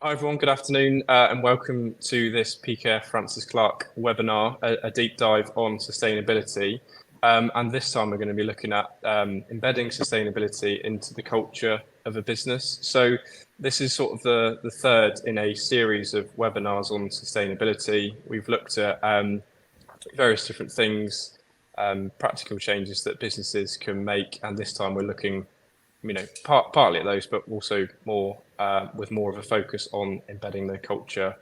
Hi everyone, good afternoon and welcome to this PKF Francis Clark webinar, a deep dive on sustainability. And this time we're going to be looking at embedding sustainability into the culture of a business. So this is sort of the third in a series of webinars on sustainability. We've looked at various different things, practical changes that businesses can make, and this time we're looking partly at those, but also more with more of a focus on embedding the culture,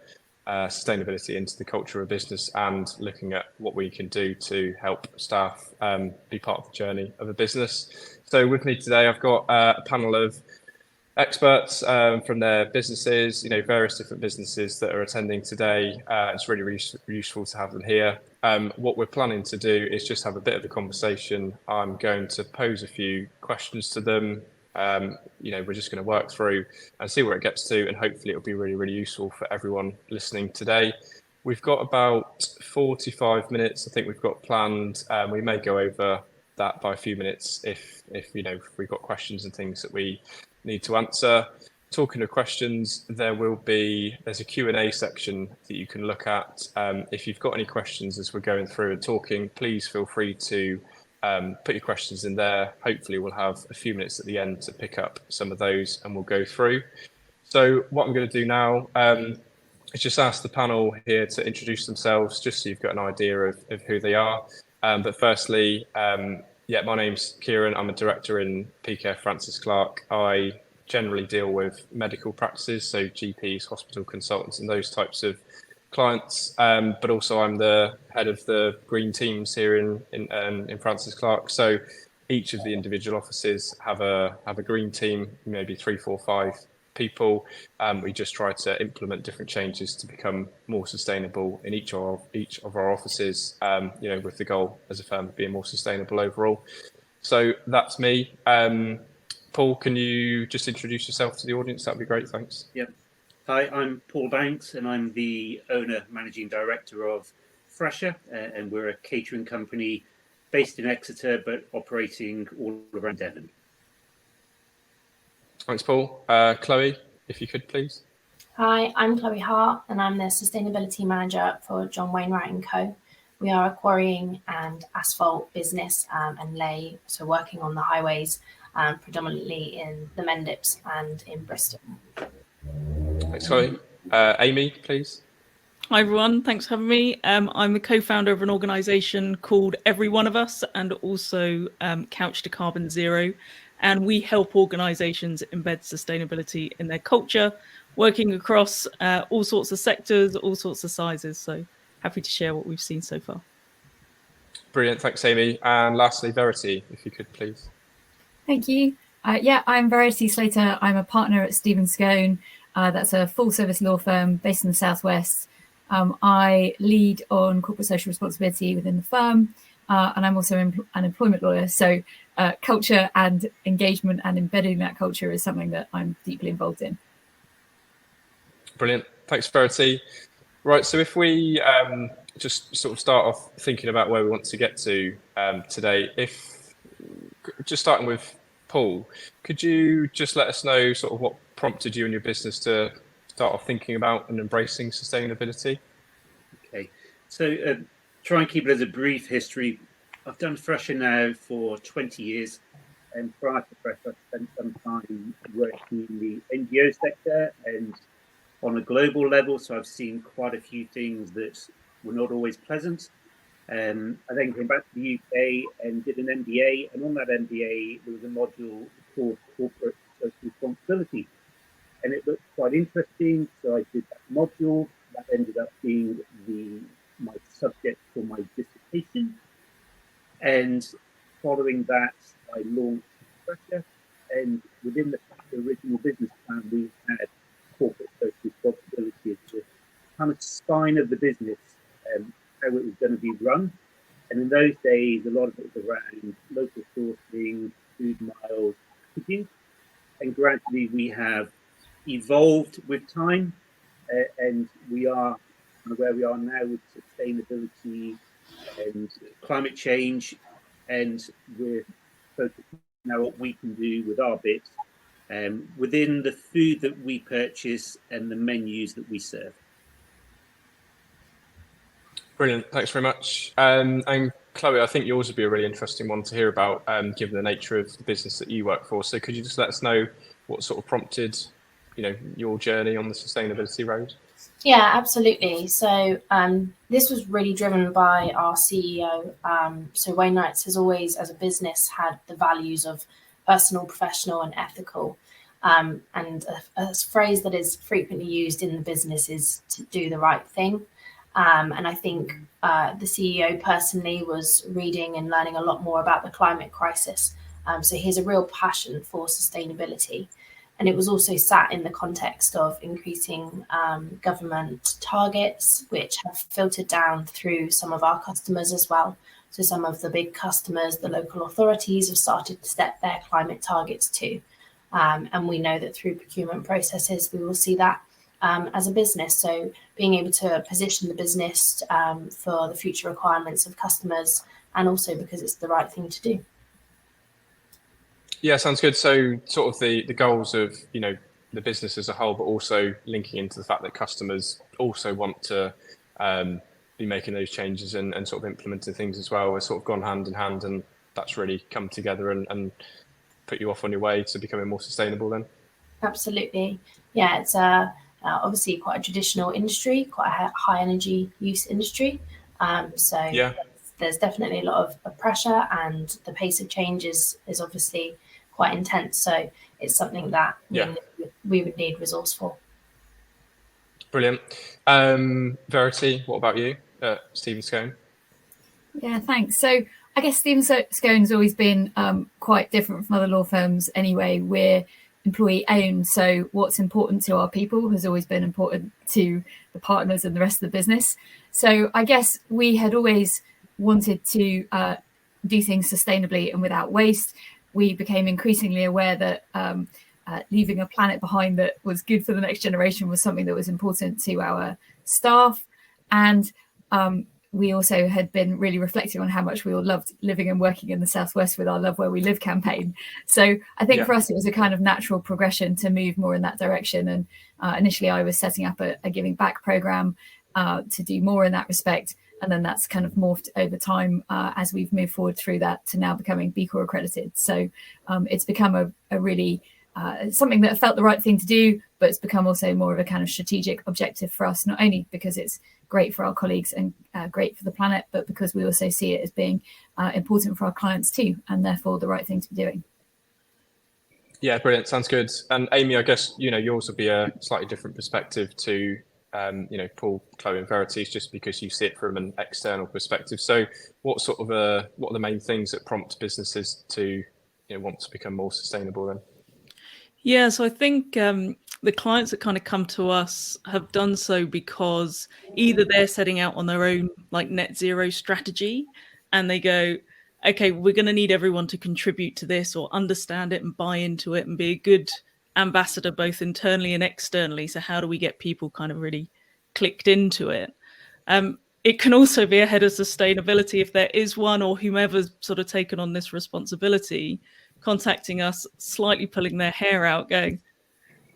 sustainability into the culture of business, and looking at what we can do to help staff be part of the journey of a business. So with me today, I've got a panel of experts from their businesses, various different businesses that are attending today. It's really useful to have them here. What we're planning to do is just have a bit of a conversation. I'm going to pose a few questions to them. We're just going to work through and see where it gets to, and hopefully it'll be really useful for everyone listening today. We've got about 45 minutes, I think we've got planned. We may go over that by a few minutes if we've got questions and things that we need to answer. Talking of questions, there's a Q&A section that you can look at. If you've got any questions as we're going through and talking, please feel free to put your questions in there. Hopefully we'll have a few minutes at the end to pick up some of those and we'll go through. So what I'm going to do now is just ask the panel here to introduce themselves, just so you've got an idea of who they are. But firstly, my name's Kieran. I'm a director in PKF Francis Clark. I generally deal with medical practices, so GPs, hospital consultants, and those types of clients. But also I'm the head of the green teams here in Francis Clark. So each of the individual offices have a green team, maybe 3, 4, 5 people. We just try to implement different changes to become more sustainable in each of our offices, with the goal as a firm of being more sustainable overall. So that's me. Paul, can you just introduce yourself to the audience? That'd be great, thanks. Yep. Hi, I'm Paul Banks and I'm the owner, managing director of Fresha, and we're a catering company based in Exeter but operating all around Devon. Thanks, Paul. Chloe, if you could, please. Hi, I'm Chloe Hart, and I'm the Sustainability Manager for John Wainwright Co. We are a quarrying and asphalt business and lay, so working on the highways, predominantly in the Mendips and in Bristol. Thanks, Chloe. Aimee, please. Hi everyone, thanks for having me. I'm the co-founder of an organisation called Every One of Us, and also Couch to Carbon Zero. And we help organisations embed sustainability in their culture, working across all sorts of sectors, all sorts of sizes. So happy to share what we've seen so far. Brilliant, thanks Aimee. And lastly, Verity, if you could please. Thank you. I'm Verity Slater. I'm a partner at Stephens Scown. That's a full service law firm based in the Southwest. I lead on corporate social responsibility within the firm, and I'm also an employment lawyer. So culture and engagement and embedding that culture is something that I'm deeply involved in. Brilliant. Thanks, Verity. Right, so if we just sort of start off thinking about where we want to get to today, just starting with Paul, could you just let us know sort of what prompted you and your business to start off thinking about and embracing sustainability? Okay, so try and keep it as a brief history. I've done Fresha now for 20 years, and prior to Fresha, I spent some time working in the NGO sector and on a global level, so I've seen quite a few things that were not always pleasant. I then came back to the UK and did an MBA, and on that MBA there was a module called Corporate Social Responsibility, and it looked quite interesting, so I did that module. That ended up being my subject for my dissertation, and following that I launched Fresha, and within the original business plan we had corporate social responsibility as the kind of spine of the business, how it was going to be run. And in those days, a lot of it was around local sourcing, food miles, packaging. And gradually we have evolved with time, and we are where we are now with sustainability and climate change. And we're focusing now what we can do with our bit within the food that we purchase and the menus that we serve. Brilliant. Thanks very much. And Chloe, I think yours would be a really interesting one to hear about, given the nature of the business that you work for. So could you just let us know what sort of prompted, your journey on the sustainability road? Yeah, absolutely. So this was really driven by our CEO. So Wainwright's has always, as a business, had the values of personal, professional, and ethical. And a phrase that is frequently used in the business is to do the right thing. And I think the CEO personally was reading and learning a lot more about the climate crisis. So he has a real passion for sustainability. And it was also sat in the context of increasing government targets, which have filtered down through some of our customers as well. So some of the big customers, the local authorities, have started to set their climate targets too. And we know that through procurement processes, we will see that as a business. So being able to position the business for the future requirements of customers, and also because it's the right thing to do. Yeah, sounds good. So sort of the goals of, the business as a whole, but also linking into the fact that customers also want to be making those changes and sort of implementing things as well, has sort of gone hand in hand, and that's really come together and put you off on your way to becoming more sustainable then? Absolutely. Yeah, it's obviously quite a traditional industry, quite a high energy use industry. There's definitely a lot of pressure, and the pace of change is obviously quite intense. So it's something that we would need resource for. Brilliant. Verity, what about you, Stephens Scown? Yeah, thanks. So I guess Stephens Scown has always been quite different from other law firms anyway. We're employee owned, so what's important to our people has always been important to the partners and the rest of the business. So I guess we had always wanted to do things sustainably and without waste. We became increasingly aware that leaving a planet behind that was good for the next generation was something that was important to our staff. And we also had been really reflecting on how much we all loved living and working in the Southwest with our Love Where We Live campaign. So I think for us, it was a kind of natural progression to move more in that direction. And initially I was setting up a giving back program to do more in that respect. And then that's kind of morphed over time as we've moved forward through that to now becoming B-Corp accredited. So it's become a really something that felt the right thing to do, but it's become also more of a kind of strategic objective for us, not only because it's great for our colleagues and great for the planet, but because we also see it as being important for our clients too, and therefore the right thing to be doing. Yeah, brilliant. Sounds good. And Aimee, I guess, yours will be a slightly different perspective to Paul, Chloe and Verity's, just because you see it from an external perspective. So what are the main things that prompt businesses to want to become more sustainable then? Yeah, so I think the clients that kind of come to us have done so because either they're setting out on their own like net zero strategy, and they go, okay, we're going to need everyone to contribute to this or understand it and buy into it and be a good ambassador both internally and externally. So how do we get people kind of really clicked into it? It can also be a head of sustainability if there is one, or whomever's sort of taken on this responsibility, contacting us, slightly pulling their hair out, going,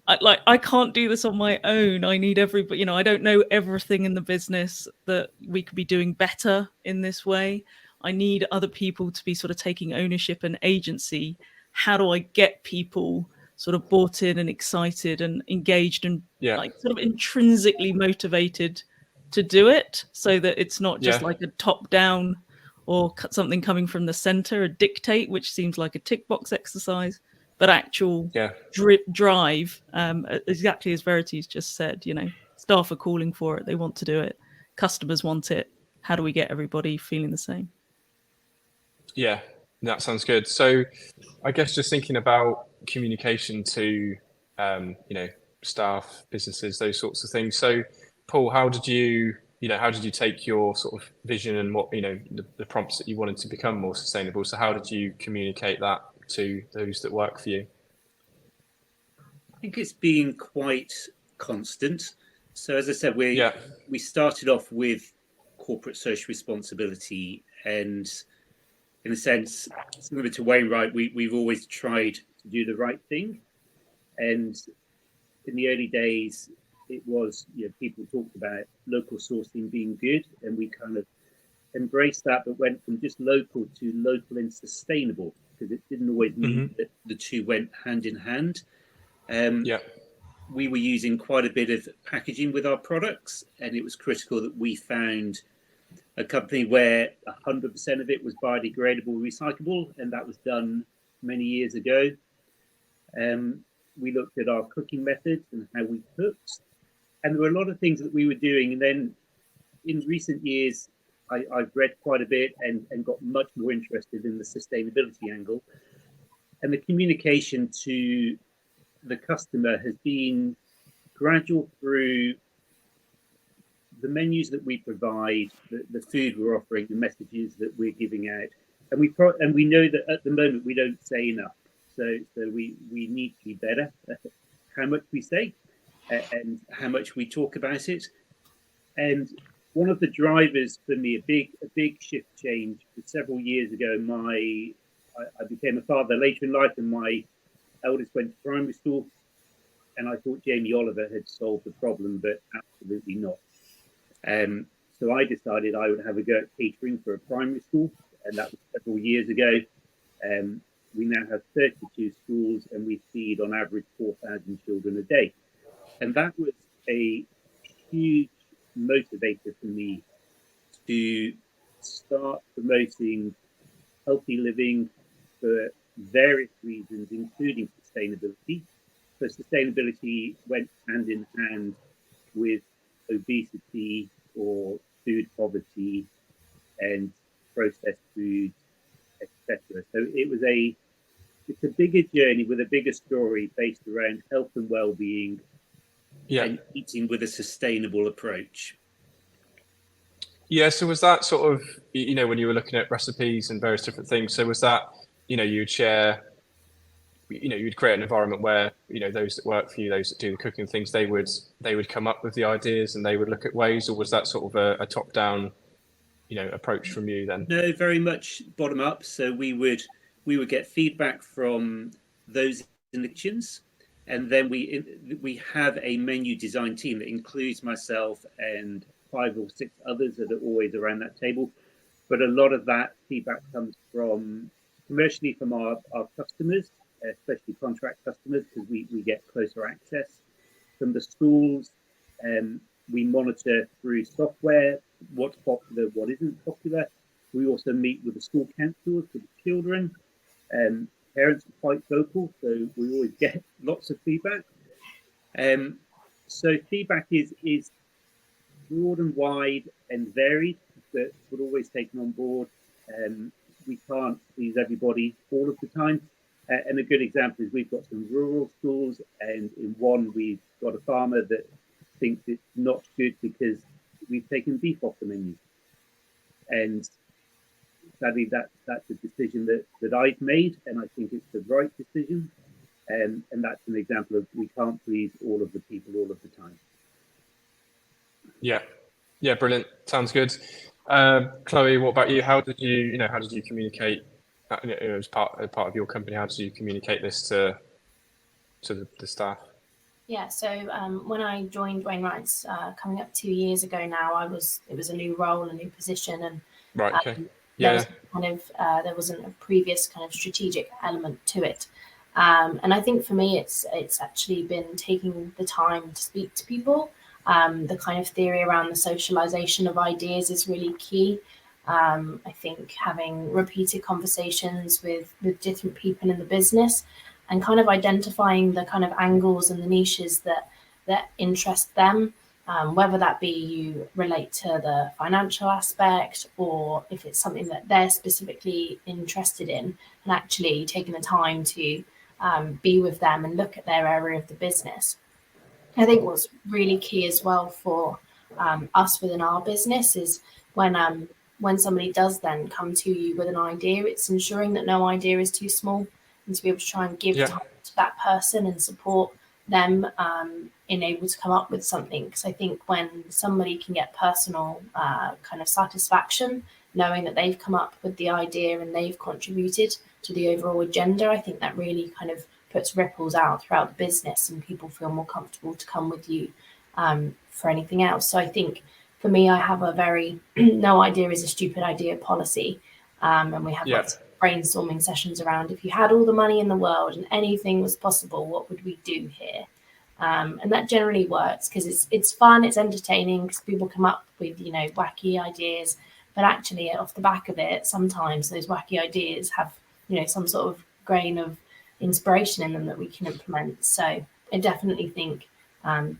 I can't do this on my own. I need everybody, I don't know everything in the business that we could be doing better in this way. I need other people to be sort of taking ownership and agency. How do I get people sort of bought in and excited and engaged and like sort of intrinsically motivated to do it, so that it's not just like a top down or something coming from the center, a dictate, which seems like a tick box exercise, but actual drive, exactly as Verity's just said, staff are calling for it. They want to do it. Customers want it. How do we get everybody feeling the same? Yeah, that sounds good. So I guess just thinking about communication to, staff, businesses, those sorts of things. So Paul, how did you take your sort of vision and what, the prompts that you wanted to become more sustainable? So how did you communicate that to those that work for you? I think it's been quite constant. So as I said, we started off with corporate social responsibility, and in a sense, similar to Wainwright, we've always tried to do the right thing. And in the early days, it was, people talked about local sourcing being good, and we kind of embraced that, but went from just local to local and sustainable, because it didn't always mean that the two went hand in hand. We were using quite a bit of packaging with our products, and it was critical that we found a company where 100% of it was biodegradable, recyclable, and that was done many years ago. We looked at our cooking methods and how we cooked, and there were a lot of things that we were doing. And then in recent years, I've read quite a bit and got much more interested in the sustainability angle. And the communication to the customer has been gradual through the menus that we provide, the food we're offering, the messages that we're giving out. And we know that at the moment we don't say enough. So we need to be better at how much we say and how much we talk about it. And one of the drivers for me, a big shift change, several years ago, I became a father later in life, and my eldest went to primary school, and I thought Jamie Oliver had solved the problem, but absolutely not. So I decided I would have a go at catering for a primary school, and that was several years ago. We now have 32 schools, and we feed on average 4,000 children a day. And that was a huge motivator for me to start promoting healthy living for various reasons, including sustainability. So sustainability went hand in hand with obesity or food poverty and processed foods, etc. So it's a bigger journey with a bigger story based around health and well-being and eating with a sustainable approach. Yeah, so was that sort of, when you were looking at recipes and various different things, so was that, you'd share, you'd create an environment where, those that work for you, those that do the cooking things, they would come up with the ideas and they would look at ways, or was that sort of a top-down, approach from you then? No, very much bottom up. So we would get feedback from those in the kitchens, and then we have a menu design team that includes myself and 5 or 6 others that are always around that table. But a lot of that feedback comes from commercially from our customers, especially contract customers, because we get closer access. From the schools, we monitor through software what's popular, what isn't popular. We also meet with the school councils, with the children. Parents are quite vocal, so we always get lots of feedback. So feedback is broad and wide and varied, but we're always taken on board. We can't please everybody all of the time. And a good example is we've got some rural schools, and in one we've got a farmer that thinks it's not good because we've taken beef off the menu. And sadly, that's a decision that I've made, and I think it's the right decision. And that's an example of we can't please all of the people all of the time. Yeah, brilliant. Sounds good. Chloe, what about you? How did you communicate? As part of your company, how did you communicate this to the staff? Yeah, so when I joined Wainwright's coming up 2 years ago now, it was a new role, a new position, and right, okay, there wasn't a previous kind of strategic element to it, and I think for me, it's actually been taking the time to speak to people. The kind of theory around the socialization of ideas is really key. I think having repeated conversations with different people in the business and kind of identifying the kind of angles and the niches that interest them, whether that be you relate to the financial aspect or if it's something that they're specifically interested in, and actually taking the time to be with them and look at their area of the business. I think what's really key as well for us within our business is when somebody does then come to you with an idea, it's ensuring that no idea is too small, and to be able to try and give time to that person and support them in able to come up with something. Because I think when somebody can get personal kind of satisfaction, knowing that they've come up with the idea and they've contributed to the overall agenda, I think that really kind of puts ripples out throughout the business, and people feel more comfortable to come with you for anything else. So I think for me, I have a very no idea is a stupid idea policy, and we have lots of brainstorming sessions around, if you had all the money in the world and anything was possible, what would we do here? And that generally works because it's fun, it's entertaining, because people come up with, you know, wacky ideas, but actually off the back of it, sometimes those wacky ideas have, you know, some sort of grain of inspiration in them that we can implement. So I definitely think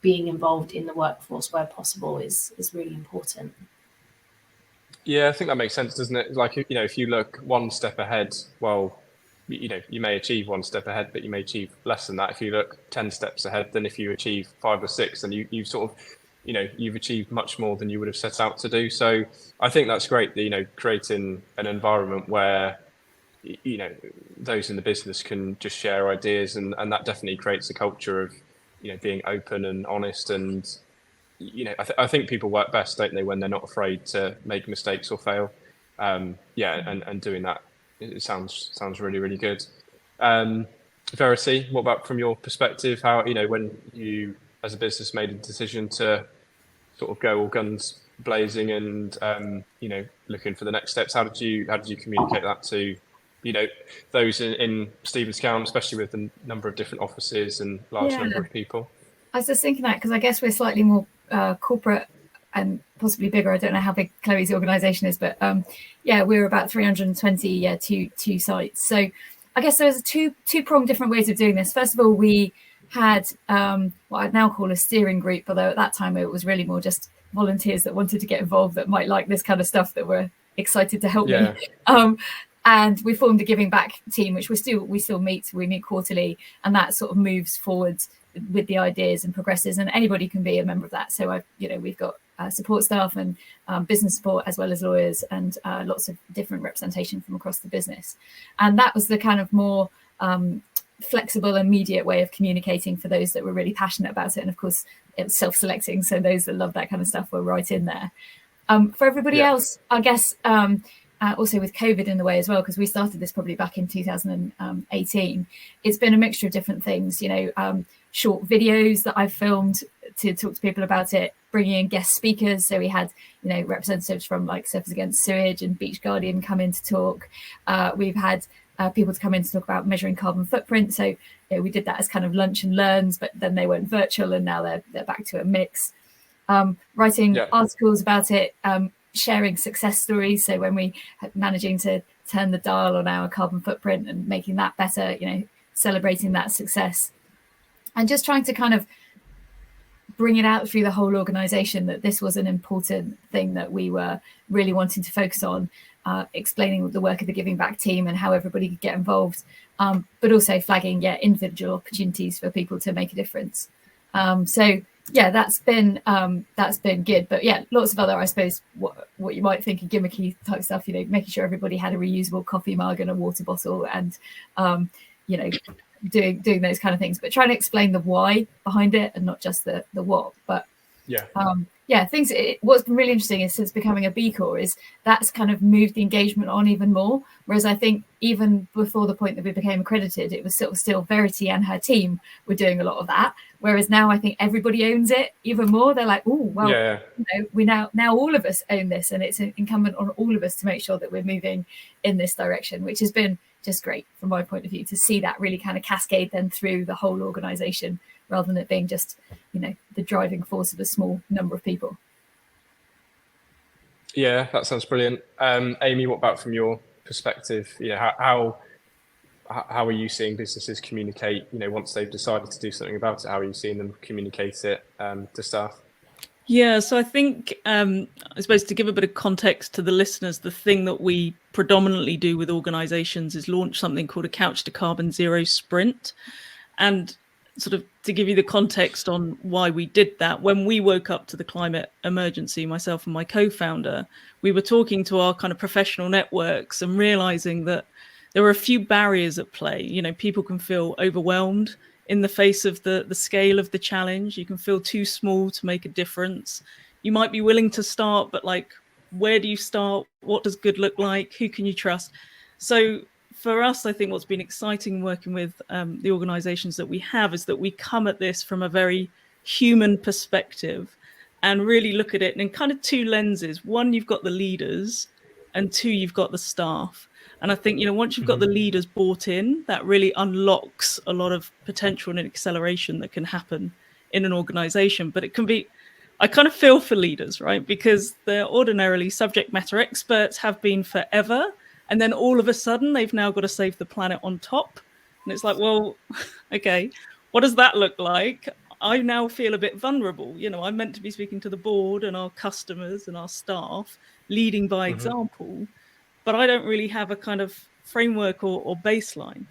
being involved in the workforce where possible is really important. Yeah, I think that makes sense, doesn't it? Like, you know, if you look one step ahead, well, you know, you may achieve one step ahead, but you may achieve less than that. If you look 10 steps ahead, then if you achieve 5 or 6, then you sort of, you know, you've achieved much more than you would have set out to do. So I think that's great that, you know, creating an environment where, you know, those in the business can just share ideas, and that definitely creates a culture of, you know, being open and honest. And, you know, I think people work best, don't they, when they're not afraid to make mistakes or fail. And doing that, it sounds really, really good. Verity, what about from your perspective? How, you know, when you as a business made a decision to sort of go all guns blazing and you know, looking for the next steps, how did you communicate that to, you know, those in Stephens Scown, especially with the number of different offices and large number of people? I was just thinking that because I guess we're slightly more corporate and possibly bigger. I don't know how big Chloe's organisation is, but we're about 320, two sites. So I guess there's two-pronged different ways of doing this. First of all, we had what I'd now call a steering group, although at that time it was really more just volunteers that wanted to get involved, that might like this kind of stuff, that were excited to help me. And we formed a giving back team, which we still meet quarterly, and that sort of moves forward with the ideas and progresses, and anybody can be a member of that. So we've got support staff and business support, as well as lawyers, and lots of different representation from across the business. And that was the kind of more flexible, immediate way of communicating for those that were really passionate about it. And of course, it was self-selecting, so those that love that kind of stuff were right in there. For everybody else, I guess, also with COVID in the way as well, because we started this probably back in 2018, it's been a mixture of different things, you know, short videos that I've filmed to talk to people about it, bringing in guest speakers. So we had, you know, representatives from like Surfers Against Sewage and Beach Guardian come in to talk. We've had people to come in to talk about measuring carbon footprint. So, you know, we did that as kind of lunch and learns, but then they went virtual, and now they're back to a mix. Writing articles about it, sharing success stories. So when we managing to turn the dial on our carbon footprint and making that better, you know, celebrating that success, and just trying to kind of bring it out through the whole organisation that this was an important thing that we were really wanting to focus on, explaining the work of the Giving Back team and how everybody could get involved, but also flagging individual opportunities for people to make a difference. So that's been good. But lots of other, I suppose, what you might think of gimmicky type stuff, you know, making sure everybody had a reusable coffee mug and a water bottle, and you know, doing those kind of things, but trying to explain the why behind it and not just the what. But what's been really interesting is, since becoming a B-Corp, is that's kind of moved the engagement on even more. Whereas I think even before the point that we became accredited, it was still Verity and her team were doing a lot of that. Whereas now I think everybody owns it even more. They're like, oh, well, you know, we now all of us own this, and it's incumbent on all of us to make sure that we're moving in this direction, which has been just great from my point of view, to see that really kind of cascade then through the whole organisation, rather than it being just, you know, the driving force of a small number of people. Yeah, that sounds brilliant. Aimee, what about from your perspective? You know, how are you seeing businesses communicate, you know, once they've decided to do something about it? How are you seeing them communicate it to staff? Yeah, so I think, I suppose, to give a bit of context to the listeners, the thing that we predominantly do with organisations is launch something called a Couch to Carbon Zero Sprint. And sort of to give you the context on why we did that, when we woke up to the climate emergency, myself and my co-founder, we were talking to our kind of professional networks and realising that there were a few barriers at play. You know, people can feel overwhelmed in the face of the scale of the challenge. You can feel too small to make a difference. You might be willing to start, but like, where do you start? What does good look like? Who can you trust? So for us, I think what's been exciting working with the organisations that we have is that we come at this from a very human perspective and really look at it in kind of two lenses. One, you've got the leaders, and two, you've got the staff. And I think, once you've got the leaders bought in, that really unlocks a lot of potential and acceleration that can happen in an organisation. But it can be, I kind of feel for leaders, right? Because they're ordinarily subject matter experts, have been forever. And then all of a sudden, they've now got to save the planet on top. And it's like, well, okay, what does that look like? I now feel a bit vulnerable. I'm meant to be speaking to the board and our customers and our staff, leading by example, but I don't really have a kind of framework or baseline.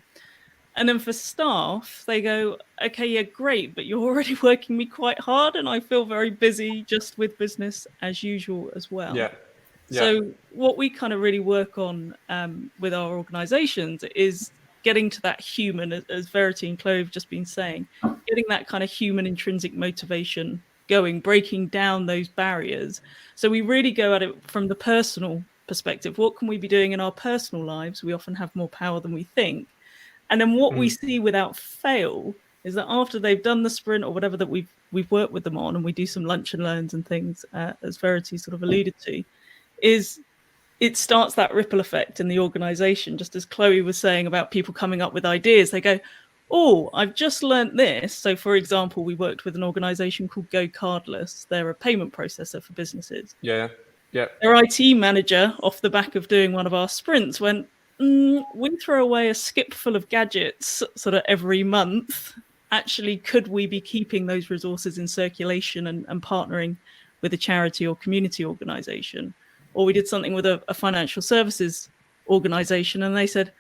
And then for staff, they go, okay, yeah, great, but you're already working me quite hard and I feel very busy just with business as usual as well. Yeah. So what we kind of really work on with our organizations is getting to that human, as Verity and Chloe have just been saying, getting that kind of human intrinsic motivation going, breaking down those barriers. So we really go at it from the personal perspective. What can we be doing in our personal lives? We often have more power than we think. And then what we see without fail is that after they've done the sprint or whatever that we've worked with them on, and we do some lunch and learns and things, as Verity sort of alluded to, is it starts that ripple effect in the organization. Just as Chloe was saying about people coming up with ideas, they go, oh, I've just learnt this. So for example, we worked with an organization called Go Cardless. They're a payment processor for businesses. Yeah. Their IT manager, off the back of doing one of our sprints, went, we throw away a skip full of gadgets sort of every month. Actually, could we be keeping those resources in circulation and partnering with a charity or community organization? Or we did something with a financial services organization, and they said,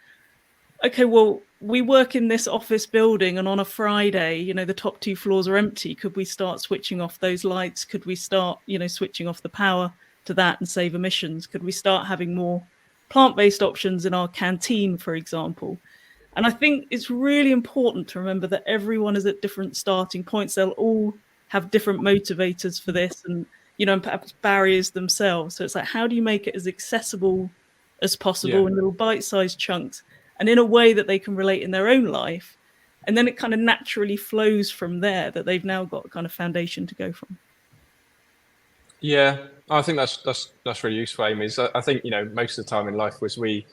okay, well, we work in this office building, and on a Friday, the top 2 floors are empty. Could we start switching off those lights? Could we start, switching off the power to that and save emissions? Could we start having more plant-based options in our canteen, for example? And I think it's really important to remember that everyone is at different starting points. They'll all have different motivators for this, and and perhaps barriers themselves. So it's like, how do you make it as accessible as possible in little bite-sized chunks, and in a way that they can relate in their own life? And then it kind of naturally flows from there, that they've now got a kind of foundation to go from. Yeah, I think that's really useful, Aimee. I think most of the time in life was we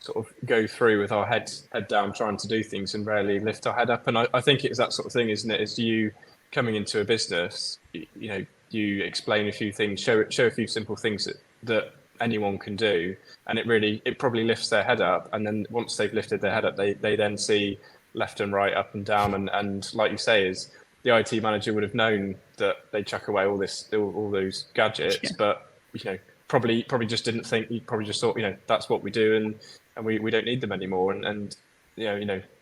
sort of go through with our head down trying to do things and rarely lift our head up. And I think it's that sort of thing, isn't it? Is you coming into a business, you explain a few things, show a few simple things that anyone can do, and it probably lifts their head up. And then once they've lifted their head up, they then see left and right, up and down, and like you say, is the IT manager would have known that they chuck away all those gadgets, but probably just didn't think. He probably just thought, that's what we do, and we don't need them anymore. And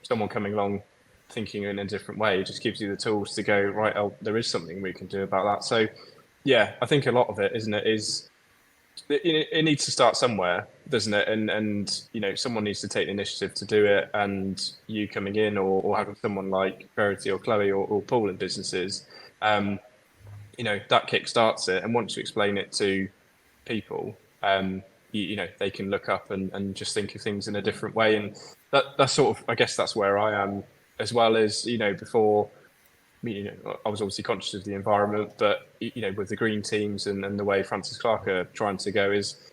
someone coming along thinking in a different way just gives you the tools to go, right, oh, there is something we can do about that. So yeah, I think a lot of it, isn't it, is it needs to start somewhere, doesn't it? And someone needs to take the initiative to do it, and you coming in or having someone like Verity or Chloe or Paul in businesses, that kick starts it. And once you explain it to people, they can look up and just think of things in a different way. And that's sort of, I guess that's where I am, as well as, before, I was obviously conscious of the environment, but, with the green teams and the way Francis Clark are trying to go is,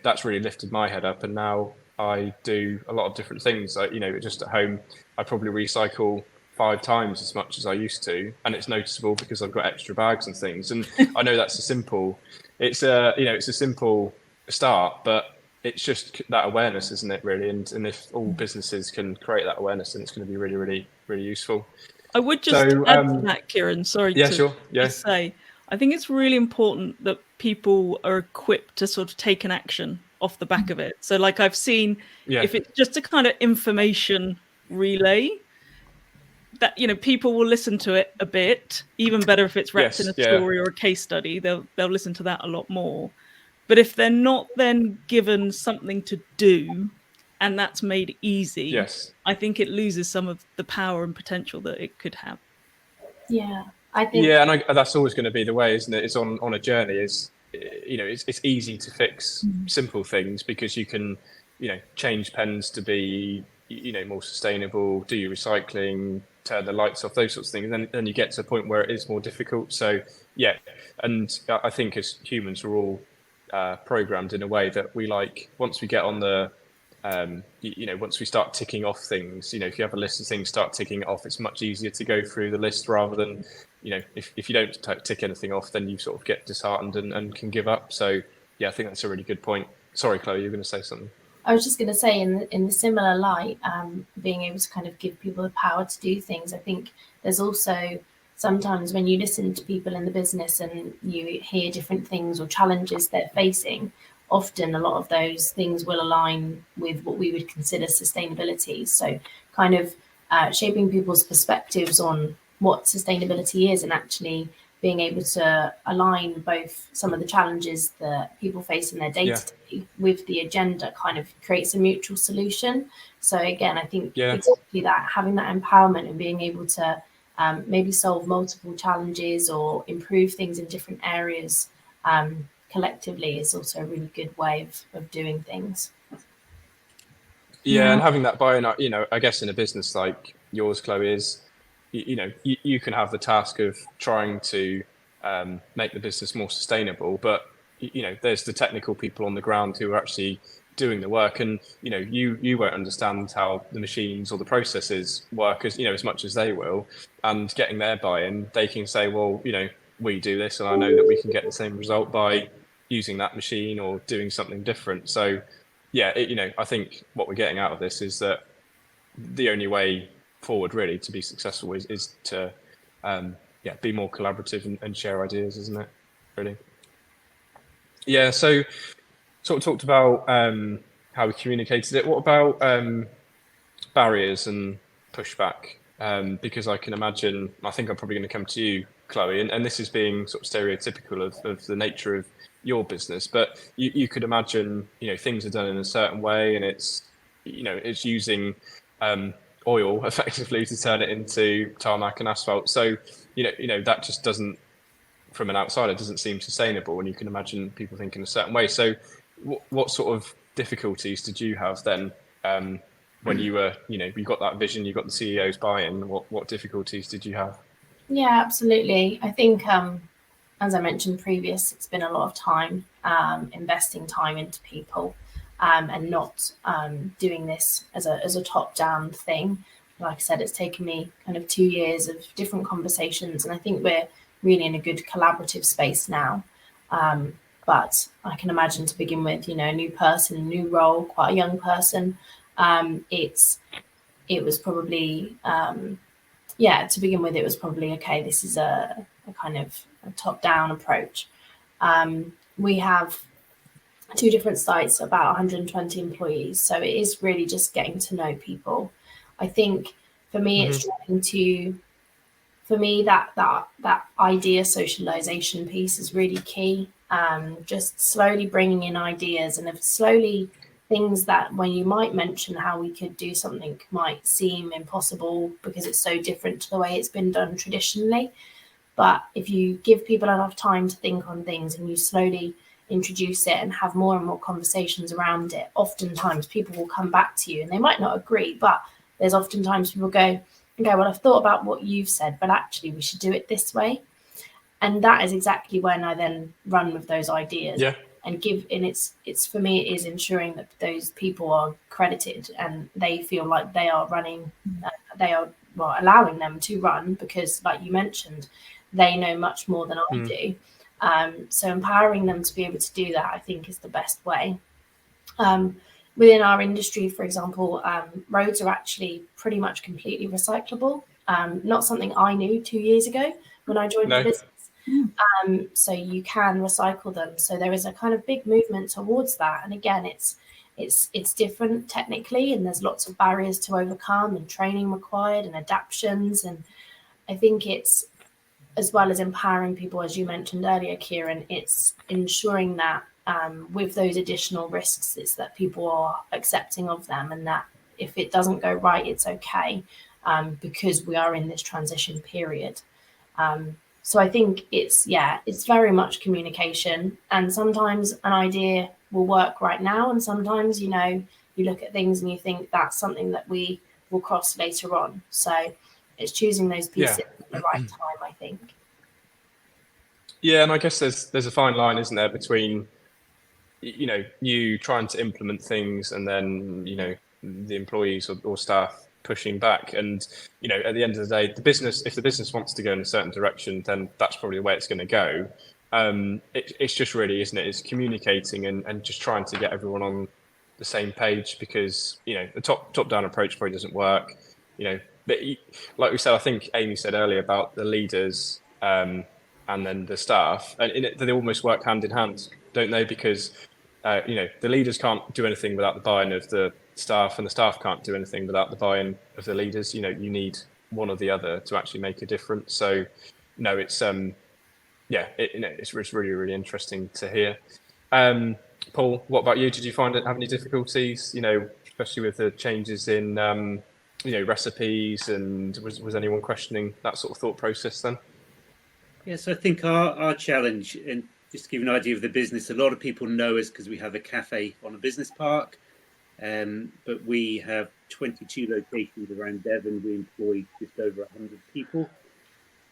that's really lifted my head up. And now I do a lot of different things. Just at home, I probably recycle 5 times as much as I used to. And it's noticeable because I've got extra bags and things. And I know that's it's a simple start, but it's just that awareness, isn't it, really? And if all businesses can create that awareness, then it's going to be really, really, really useful. I would just add to that, Kieran, just say, I think it's really important that people are equipped to sort of take an action off the back of it. So like I've seen, if it's just a kind of information relay, that, people will listen to it a bit, even better if it's wrapped in a story or a case study, they'll listen to that a lot more. But if they're not then given something to do, and that's made easy, I think it loses some of the power and potential that it could have. Yeah, I think. Yeah, and that's always going to be the way, isn't it? It's on a journey. It's easy to fix simple things because you can change pens to be, more sustainable, do your recycling, turn the lights off, those sorts of things. And then you get to a point where it is more difficult. So, yeah. And I think as humans, we're all programmed in a way that we like, once we get on the, once we start ticking off things, if you have a list of things, start ticking it off, it's much easier to go through the list rather than, if you don't tick anything off, then you sort of get disheartened and can give up. So, yeah, I think that's a really good point. Sorry, Chloe, you were going to say something. I was just going to say, in the similar light, being able to kind of give people the power to do things. I think there's also sometimes when you listen to people in the business and you hear different things or challenges they're facing, often a lot of those things will align with what we would consider sustainability. So kind of shaping people's perspectives on what sustainability is, and actually being able to align both some of the challenges that people face in their day-to-day with the agenda kind of creates a mutual solution. So again, I think exactly that, having that empowerment and being able to maybe solve multiple challenges or improve things in different areas collectively is also a really good way of doing things. Yeah, and having that buy-in, I guess in a business like yours, Chloe, is, you can have the task of trying to make the business more sustainable, but there's the technical people on the ground who are actually doing the work, and you won't understand how the machines or the processes work as much as they will, and getting their buy-in, they can say, well, we do this, and I know that we can get the same result by using that machine or doing something different. So yeah, I think what we're getting out of this is that the only way forward really to be successful is to be more collaborative and share ideas, isn't it, really? Yeah, so sort of talked about how we communicated it. What about barriers and pushback? Because I can imagine, I think I'm probably going to come to you, Chloe, and this is being sort of stereotypical of the nature of your business, but you could imagine things are done in a certain way, and it's it's using oil effectively to turn it into tarmac and asphalt. So that just doesn't, from an outsider, doesn't seem sustainable, and you can imagine people thinking a certain way. So what sort of difficulties did you have then when you were you got that vision, you got the CEO's buy-in? What difficulties did you have? Yeah, absolutely. I think as I mentioned previous, it's been a lot of time investing time into people and not doing this as a top-down thing. Like I said, it's taken me kind of 2 years of different conversations, and I think we're really in a good collaborative space now. But I can imagine, to begin with, a new person, a new role, quite a young person, it was probably to begin with, it was probably okay. This is a kind of a top-down approach. We have 2 different sites, about 120 employees, so it is really just getting to know people. I think for me, it's trying to, that idea socialization piece is really key. Just slowly bringing in ideas, and slowly things that when you might mention how we could do something might seem impossible because it's so different to the way it's been done traditionally. But if you give people enough time to think on things and you slowly introduce it and have more and more conversations around it, oftentimes people will come back to you, and they might not agree, but there's oftentimes people go, okay, well, I've thought about what you've said, but actually we should do it this way. And that is exactly when I then run with those ideas and give, and it's for me, it is ensuring that those people are credited and they feel like they are running, allowing them to run, because like you mentioned, they know much more than I do. So empowering them to be able to do that, I think, is the best way. Within our industry, for example, roads are actually pretty much completely recyclable. Not something I knew 2 years ago when I joined the business. So you can recycle them. So there is a kind of big movement towards that. And again, it's different technically, and there's lots of barriers to overcome and training required and adaptions. And I think it's, as well as empowering people, as you mentioned earlier, Kieran, it's ensuring that with those additional risks, it's that people are accepting of them, and that if it doesn't go right, it's okay, because we are in this transition period. So I think it's very much communication, and sometimes an idea will work right now, and sometimes, you you look at things and you think that's something that we will cross later on. So it's choosing those pieces at the right time, I think. Yeah, and I guess there's a fine line, isn't there, between you trying to implement things and then the employees or staff pushing back. And at the end of the day, if the business wants to go in a certain direction, then that's probably the way it's going to go. It's just really, isn't it? It's communicating and just trying to get everyone on the same page, because the top down approach probably doesn't work. But like we said, I think Aimee said earlier about the leaders and then the staff, and they almost work hand in hand, don't they? Because the leaders can't do anything without the buy-in of the staff, and the staff can't do anything without the buy-in of the leaders. You need one or the other to actually make a difference. So it's it's really, really interesting to hear. Paul, what about you? Did you have any difficulties, especially with the changes in recipes, and was anyone questioning that sort of thought process then? Yes, I think our challenge, and just to give you an idea of the business, a lot of people know us because we have a cafe on a business park, but we have 22 locations around Devon. We employ just over 100 people,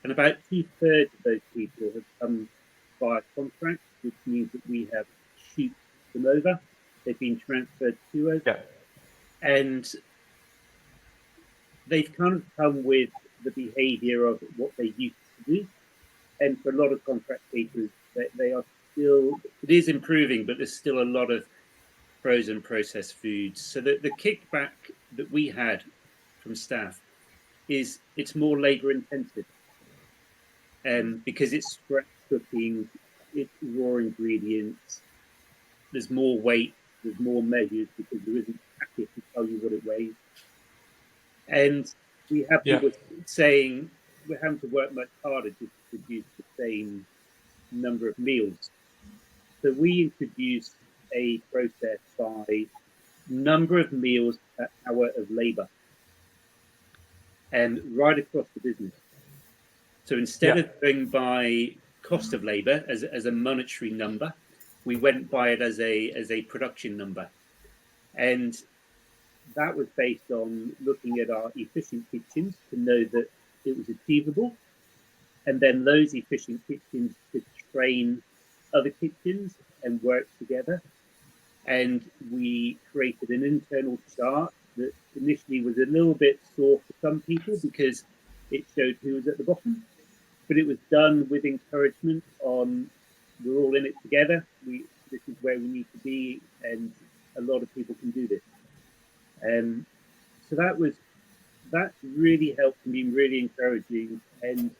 and about 2/3 of those people have come via contract, which means that we have shipped them over. They've been transferred to us, and they've kind of come with the behaviour of what they used to do. And for a lot of contract caterers, they are still, it is improving, but there's still a lot of frozen processed foods. So the kickback that we had from staff is it's more labour intensive, because it's scratch cooking, it's raw ingredients, there's more weight, there's more measures because there isn't a packet to tell you what it weighs. And we have people saying we're having to work much harder just to produce the same number of meals. So we introduced a process by number of meals per hour of labour, and right across the business. So instead of going by cost of labour as a monetary number, we went by it as a production number. And that was based on looking at our efficient kitchens to know that it was achievable, and then those efficient kitchens could train other kitchens and work together. And we created an internal chart that initially was a little bit sore for some people because it showed who was at the bottom, but it was done with encouragement on we're all in it together. This is where we need to be, and a lot of people can do this. So that really helped and been really encouraging, and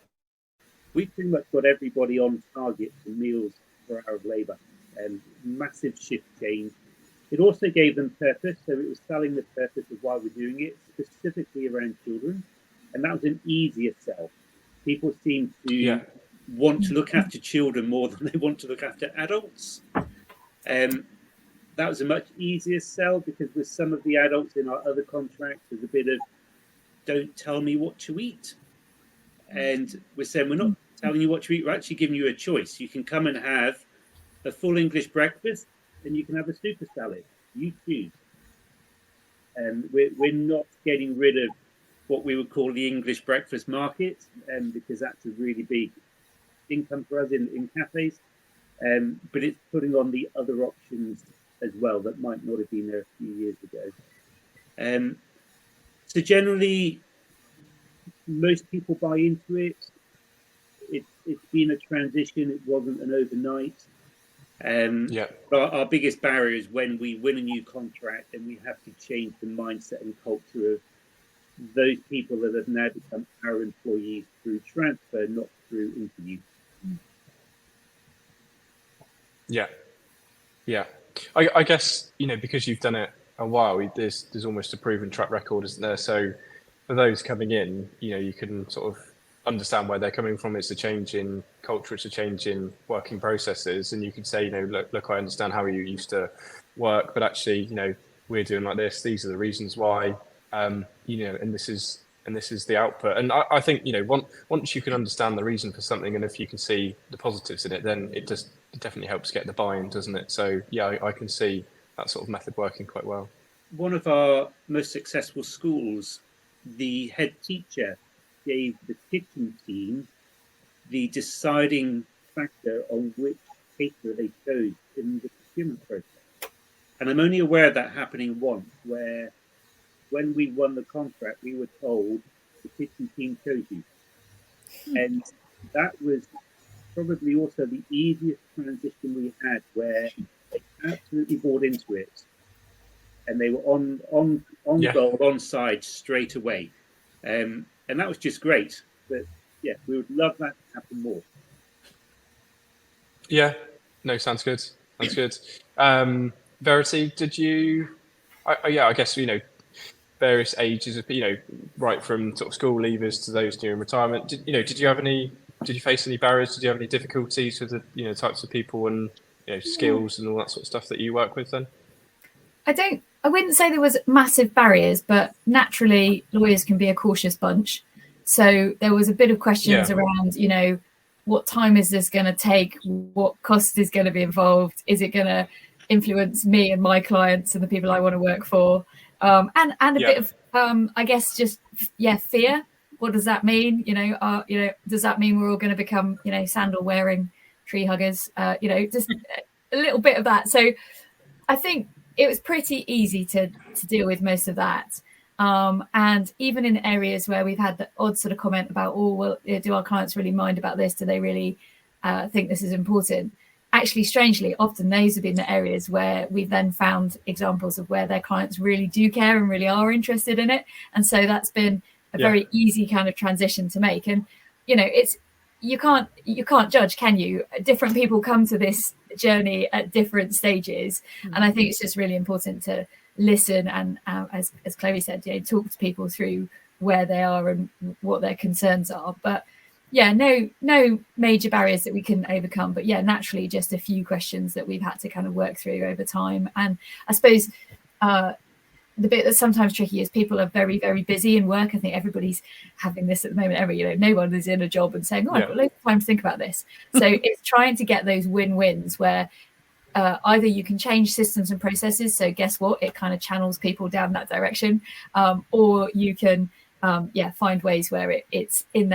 we pretty much got everybody on target for meals per hour of labour, and massive shift change. It also gave them purpose, so it was selling the purpose of why we're doing it, specifically around children, and that was an easier sell. People seem to want to look after children more than they want to look after adults. That was a much easier sell because with some of the adults in our other contracts, there's a bit of don't tell me what to eat. And we're saying we're not telling you what to eat, we're actually giving you a choice. You can come and have a full English breakfast and you can have a super salad. You choose. And we're not getting rid of what we would call the English breakfast market, because that's a really big income for us in cafes. But it's putting on the other options as well that might not have been there a few years ago. So generally, most people buy into it. It's been a transition. It wasn't an overnight. But our biggest barrier is when we win a new contract and we have to change the mindset and culture of those people that have now become our employees through transfer, not through interview. I guess because you've done it a while, there's almost a proven track record, isn't there? So for those coming in, you can sort of understand where they're coming from. It's a change in culture, it's a change in working processes, and you could say, look, I understand how you used to work, but actually, we're doing like this. These are the reasons why, and this is the output. And I think once you can understand the reason for something, and if you can see the positives in it, then it definitely helps get the buy-in, doesn't it? So I can see that sort of method working quite well. one of our most successful schools, the head teacher gave the kitchen team the deciding factor on which caterer they chose in the procurement process. And I'm only aware of that happening once, where when we won the contract, we were told the kitchen team chose you. And that was probably also the easiest transition we had, where they absolutely bought into it. And they were on goal, on side straight away. And that was just great. But yeah, we would love that to happen more. Yeah, no, sounds good. Sounds good. Verity, did you? I guess various ages of right from sort of school leavers to those doing retirement. Did you face any barriers? Did you have any difficulties with the types of people and skills and all that sort of stuff that you work with then? I wouldn't say there was massive barriers, but naturally lawyers can be a cautious bunch. So there was a bit of questions around, what time is this going to take? What cost is going to be involved? Is it going to influence me and my clients and the people I want to work for? And a bit of, I guess, just, fear. What does that mean? Does that mean we're all going to become, sandal wearing tree huggers? Just a little bit of that. So I think it was pretty easy to deal with most of that. And even in areas where we've had the odd sort of comment about, do our clients really mind about this? Do they really think this is important? Actually, strangely, often those have been the areas where we've then found examples of where their clients really do care and really are interested in it. And so that's been a very easy kind of transition to make. And, you can't judge, can you? Different people come to this journey at different stages. And I think it's just really important to listen and, as Chloe said, talk to people through where they are and what their concerns are. But no major barriers that we couldn't overcome. But naturally, just a few questions that we've had to kind of work through over time. And I suppose the bit that's sometimes tricky is people are very, very busy in work. I think everybody's having this at the moment. No one is in a job and saying, I've got loads of time to think about this. So it's trying to get those win-wins where either you can change systems and processes. So guess what? It kind of channels people down that direction. Or you can find ways where it's in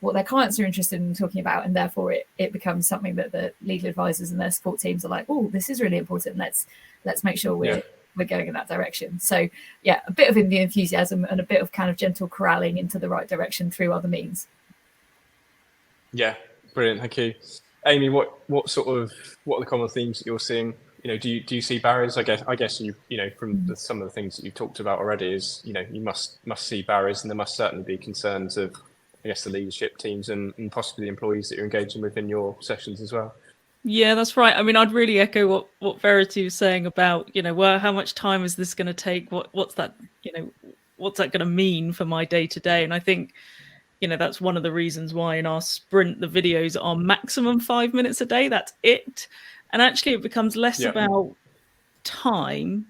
what their clients are interested in talking about. And therefore it becomes something that the legal advisors and their support teams are like, this is really important. Let's make sure we're going in that direction. So a bit of the enthusiasm and a bit of kind of gentle corralling into the right direction through other means. Yeah, brilliant. Thank you. Aimee, what are the common themes that you're seeing? Do you see barriers? I guess you from some of the things that you talked about already is you must see barriers, and there must certainly be concerns of the leadership teams and possibly the employees that you're engaging with in your sessions as well. Yeah, that's right. I mean, I'd really echo what Verity was saying about, how much time is this going to take? What's that going to mean for my day to day? And I think, that's one of the reasons why in our sprint, the videos are maximum 5 minutes a day. That's it. And actually it becomes less about time.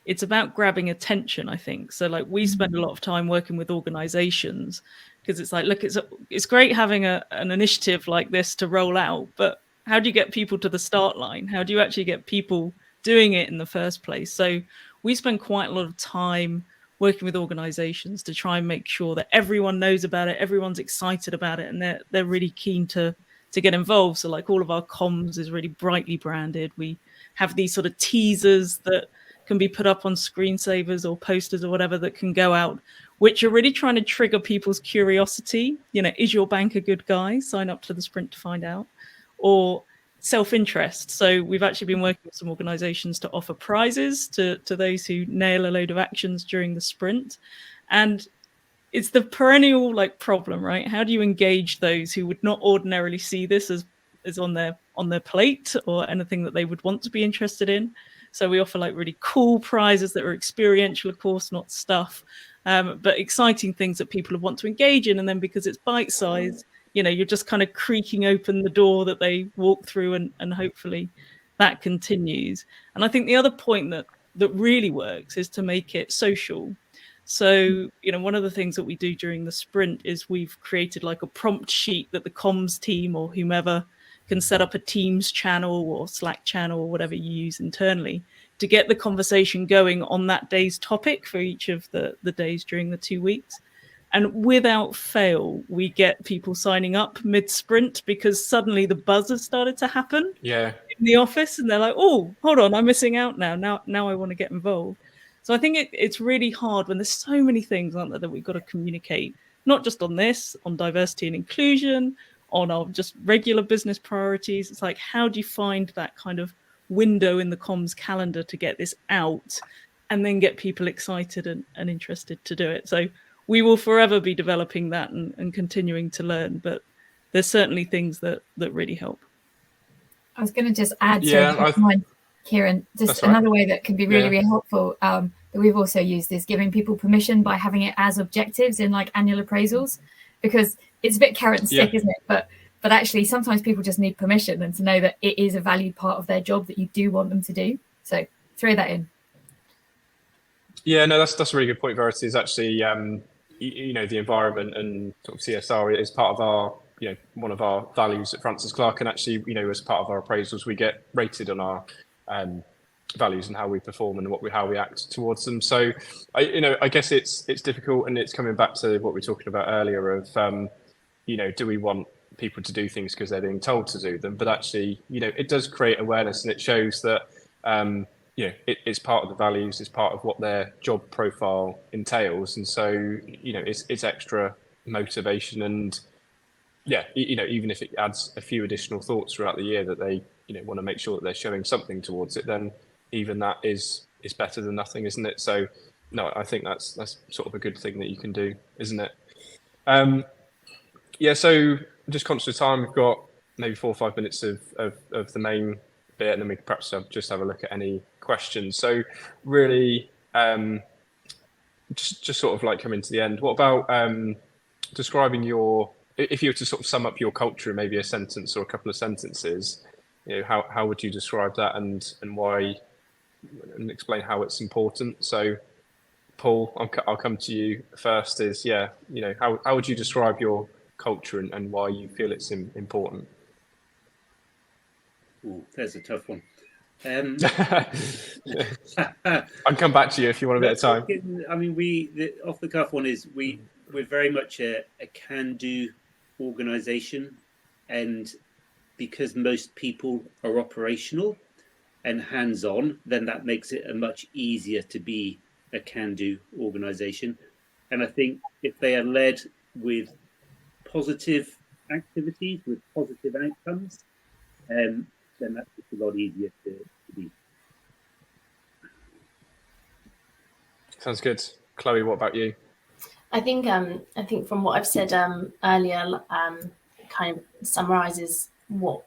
It's about grabbing attention, I think. So we spend a lot of time working with organizations because it's like, look, it's great having an initiative like this to roll out, but how do you get people to the start line? How do you actually get people doing it in the first place? So we spend quite a lot of time working with organizations to try and make sure that everyone knows about it, everyone's excited about it, and they're really keen to get involved. So all of our comms is really brightly branded. We have these sort of teasers that can be put up on screensavers or posters or whatever that can go out, which are really trying to trigger people's curiosity. Is your bank a good guy? Sign up to the sprint to find out. Or self-interest. So we've actually been working with some organizations to offer prizes to those who nail a load of actions during the sprint. And it's the perennial problem, right? How do you engage those who would not ordinarily see this as on their plate or anything that they would want to be interested in? So we offer really cool prizes that are experiential, of course, not stuff, but exciting things that people want to engage in. And then because it's bite-sized, you're just kind of creaking open the door that they walk through, and hopefully that continues. And I think the other point that really works is to make it social. So, one of the things that we do during the sprint is we've created a prompt sheet that the comms team or whomever can set up a Teams channel or Slack channel or whatever you use internally to to get the conversation going on that day's topic for each of the days during the 2 weeks. And without fail, we get people signing up mid-sprint because suddenly the buzz has started to happen in the office. And they're like, oh, hold on, I'm missing out now. Now I want to get involved. So I think it's really hard when there's so many things, aren't there, that we've got to communicate, not just on this, on diversity and inclusion, on our just regular business priorities. It's like, how do you find that kind of window in the comms calendar to get this out and then get people excited and interested to do it? So we will forever be developing that and continuing to learn, but there's certainly things that really help. I was going to just add, Kieran, just another way that can be really helpful that we've also used is giving people permission by having it as objectives in like annual appraisals, because it's a bit carrot and stick, isn't it? But actually sometimes people just need permission and to know that it is a valued part of their job that you do want them to do. So throw that in. Yeah, no, that's a really good point, Verity. Is actually the environment and sort of CSR is part of our one of our values at Francis Clark, and actually as part of our appraisals we get rated on our values and how we perform and how we act towards them. So I guess it's difficult, and it's coming back to what we were talking about earlier of do we want people to do things because they're being told to do them, but actually it does create awareness, and it shows that it's part of the values, it's part of what their job profile entails, and so it's extra motivation, and even if it adds a few additional thoughts throughout the year that they want to make sure that they're showing something towards it, then even that is better than nothing, isn't it? So no, I think that's sort of a good thing that you can do, isn't it? So I'm just conscious of time. We've got maybe 4 or 5 minutes of the main bit, and then we could perhaps just have a look at any questions. So really just sort of like coming to the end, what about describing if you were to sort of sum up your culture in maybe a sentence or a couple of sentences, how would you describe that and why, and explain how it's important? So Paul, I'll come to you first. Is how would you describe your culture and why you feel it's important? Ooh, there's a tough one. I'll come back to you if you want a bit of time. I mean, the off the cuff one is we're very much a can-do organisation, and because most people are operational and hands-on, then that makes it a much easier to be a can-do organisation. And I think if they are led with positive activities, with positive outcomes, then that's just a lot easier to be. Sounds good. Chloe, what about you? I think from what I've said earlier, kind of summarises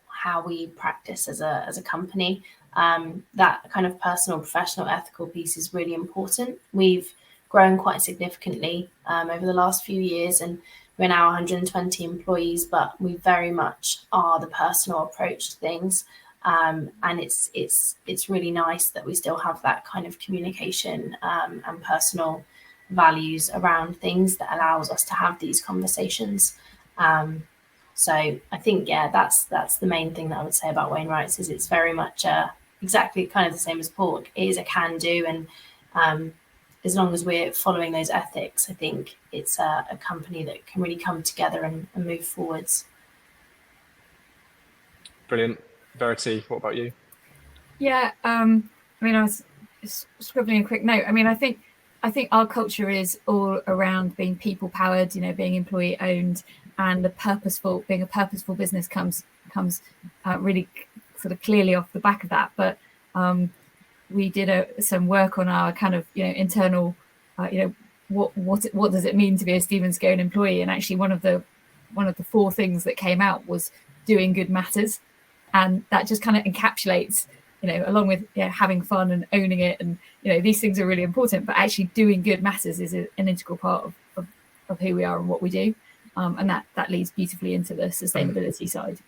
how we practice as a company. That kind of personal, professional, ethical piece is really important. We've grown quite significantly over the last few years, and we're now 120 employees, but we very much are the personal approach to things. And it's really nice that we still have that kind of communication and personal values around things that allows us to have these conversations. So I think, that's the main thing that I would say about Wainwright's is it's very much exactly kind of the same as Paul. It is a can-do, and as long as we're following those ethics, I think it's a company that can really come together and move forwards. Brilliant. Verity, what about you? Yeah, I mean, I was scribbling a quick note. I mean, I think our culture is all around being people-powered, being employee-owned, and being a purposeful business comes really sort of clearly off the back of that. But we did some work on our kind of internal, what does it mean to be a Stephens Scown employee? And actually, one of the 4 things that came out was doing good matters, and that just kind of encapsulates, along with having fun and owning it, and these things are really important. But actually, doing good matters is an integral part of who we are and what we do, and that leads beautifully into the sustainability side.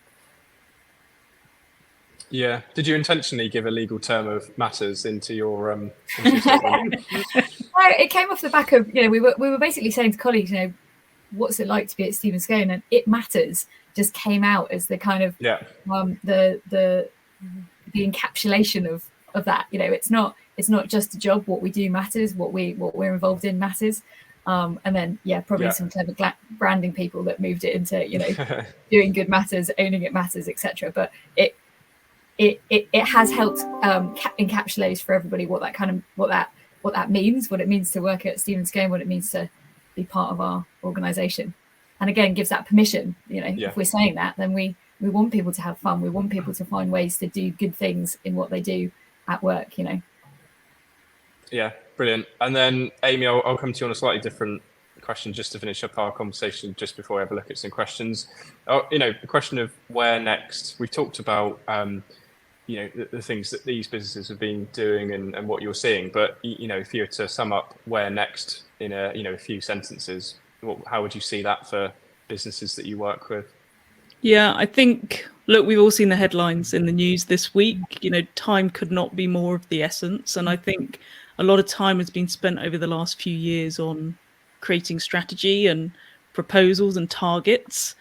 Yeah. Did you intentionally give a legal term of matters into your statement? No, it came off the back of we were basically saying to colleagues, what's it like to be at Stephens Scown, and it matters just came out as the kind of the encapsulation of that. You know, it's not just a job. What we do matters. What we're involved in matters. And then probably some clever branding people that moved it into, you know, doing good matters, owning it matters, etc. But it has helped encapsulate for everybody what that means, what it means to work at Stephens Scown, what it means to be part of our organisation, and again gives that permission. You know, if we're saying that, then we want people to have fun. We want people to find ways to do good things in what they do at work. You know. Yeah, brilliant. And then Aimee, I'll come to you on a slightly different question just to finish up our conversation just before we have a look at some questions. You know, the question of where next. We've talked about you know, the things that these businesses have been doing and what you're seeing, but you know, if you were to sum up where next in a few sentences, how would you see that for businesses that you work with? Yeah, I think, look, we've all seen the headlines in the news this week. You know, time could not be more of the essence. And I think a lot of time has been spent over the last few years on creating strategy and proposals and targets.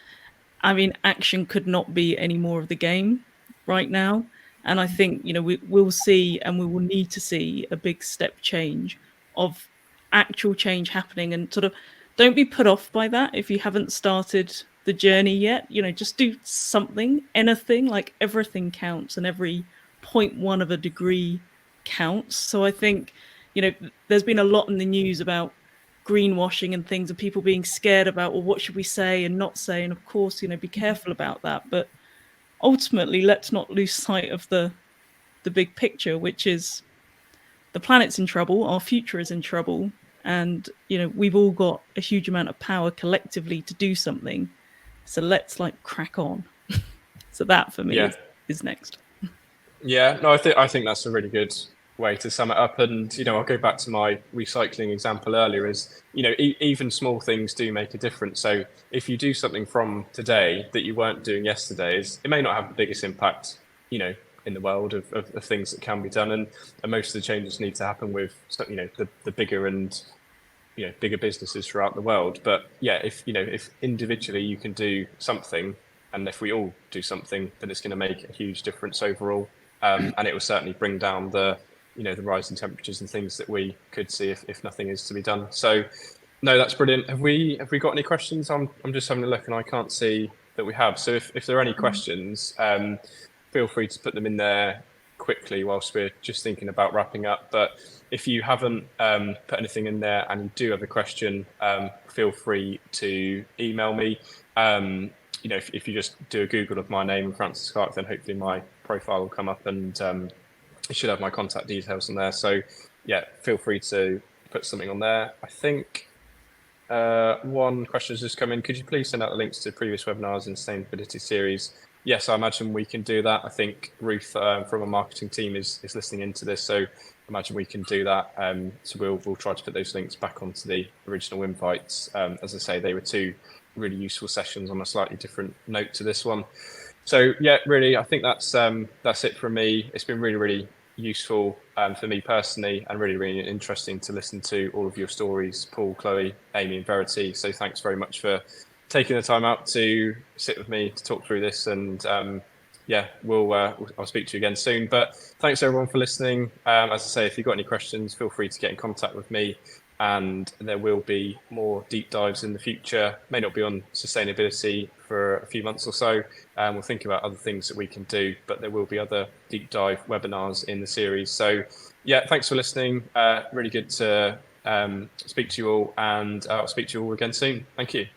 I mean, action could not be any more of the game right now. And I think, you know, we'll see, and we will need to see a big step change of actual change happening. And sort of don't be put off by that if you haven't started the journey yet. You know, just do something, anything, like everything counts, and every 0.1 of a degree counts. So I think, you know, there's been a lot in the news about greenwashing and things, and people being scared about, well, what should we say and not say? And of course, you know, be careful about that. But ultimately, let's not lose sight of the big picture, which is the planet's in trouble, our future is in trouble, and you know, we've all got a huge amount of power collectively to do something. So let's like crack on. So that for me is next. Yeah, no, I think that's a really good way to sum it up. And you know, I'll go back to my recycling example earlier. Is, you know, even small things do make a difference. So if you do something from today that you weren't doing yesterday, it may not have the biggest impact, you know, in the world of things that can be done, and most of the changes need to happen with, you know, the bigger and, you know, bigger businesses throughout the world. But yeah, if individually you can do something, and if we all do something, then it's going to make a huge difference overall, and it will certainly bring down the rise in temperatures and things that we could see if nothing is to be done. So no, that's brilliant. Have we got any questions? I'm just having a look and I can't see that we have. So if there are any questions, feel free to put them in there quickly whilst we're just thinking about wrapping up. But if you haven't put anything in there and you do have a question, feel free to email me. You know, if you just do a Google of my name, Francis Clark, then hopefully my profile will come up, and it should have my contact details on there. So yeah, feel free to put something on there. I think one question has just come in. Could you please send out the links to previous webinars in sustainability series? Yes, I imagine we can do that. I think Ruth from our marketing team is listening into this, so I imagine we can do that. So we'll try to put those links back onto the original invites. As I say, they were two really useful sessions on a slightly different note to this one. So yeah, really, I think that's it from me. It's been really, really useful for me personally, and really, really interesting to listen to all of your stories, Paul, Chloe, Aimee, and Verity. So thanks very much for taking the time out to sit with me to talk through this. And yeah, I'll speak to you again soon. But thanks everyone for listening. As I say, if you've got any questions, feel free to get in contact with me. And there will be more deep dives in the future. May not be on sustainability for a few months or so. We'll think about other things that we can do, but there will be other deep dive webinars in the series. So yeah, thanks for listening. Really good to speak to you all, and I'll speak to you all again soon. Thank you.